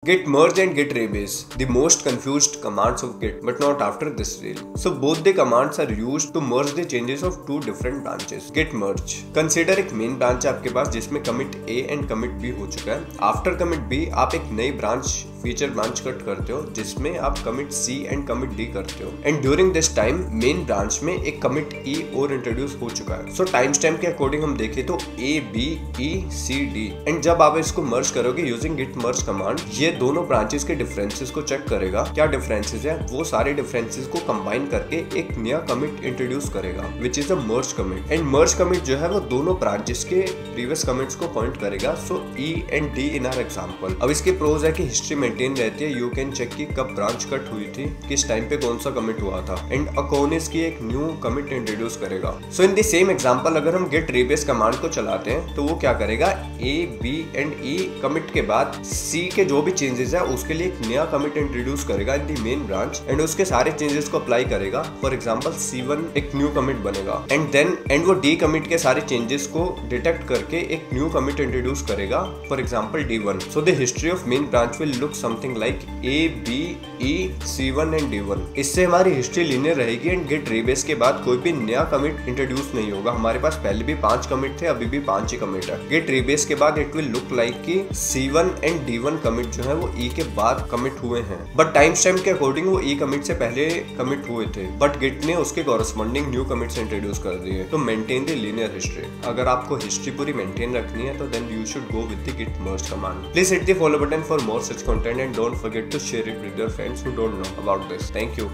Git merge and git rebase, the most confused commands of Git, but not after this reel. So both the commands are used to merge the changes of two different branches. Git merge. Consider एक main branch है आपके पास जिसमें commit A and commit B हो चुका है. After commit B आप एक नई branch फीचर ब्रांच कट करते हो जिसमें आप commit C and commit D करते हो and during this time main branch में एक कमिट E और इंट्रोड्यूस हो चुका है. सो टाइम स्टैम्प के अकॉर्डिंग हम देखें तो A B E C D and जब आप इसको मर्ज करोगे यूजिंग गिट मर्ज कमांड ये दोनों ब्रांचेस के डिफरेंसेस को चेक करेगा. क्या डिफरेंसेस है वो सारे डिफरेंसेस को कंबाइन करके एक नया कमिट इंट्रोड्यूस करेगा which is a merge commit and merge commit जो है वो दोनों ब्रांचेस के प्रीवियस कमिट्स को पॉइंट करेगा. So E and D in our example. अब इसके प्रोज है कि हिस्ट्री मेंटेन रहती है. यू कैन चेक कि कब ब्रांच कट हुई थी, किस टाइम पे कौन सा कमिट हुआ था एंड अकोनिस की एक न्यू कमिट इंट्रोड्यूस करेगा. सो इन द सेम एग्जांपल अगर हम गेट रीबेस कमांड को चलाते हैं तो वो क्या करेगा A B and E commit के बाद C के जो भी चेंजेस है उसके लिए एक नया कमिट इंट्रोड्यूस करेगा in the main branch and उसके सारे चेंजेस को अप्लाई करेगा. फॉर एग्जांपल C1 एक न्यू कमिट बनेगा एंड वो D कमिट के सारे चेंजेस को डिटेक्ट करके एक न्यू कमिट इंट्रोड्यूस करेगा. For example D1. So the history of main branch will look something like A B E C1 and D1. इससे हमारी हिस्ट्री लीनियर रहेगी एंड गेट रीबेस के बाद कोई भी नया कमिट इंट्रोड्यूस नहीं होगा. हमारे पास पहले भी 5 कमिट थे, अभी भी 5 ही कमिट है. गेट रीबेस के बाद इट विल लुक लाइक कि C1 एंड D1 कमिट जो है वो E के बाद कमिट हुए हैं बट टाइम स्टैम्प के अकॉर्डिंग वो E कमिट से पहले कमिट हुए थे बट गिट ने उसके कॉरेस्पॉन्डिंग न्यू कमिट्स इंट्रोड्यूस कर दिए. तो मेंटेन द लीनियर हिस्ट्री. अगर आपको हिस्ट्री पूरी मेंटेन रखनी है तो then you should go with the git merge command. Please hit the follow button for more such content and don't forget to share it with your friends who don't know about this. Thank you.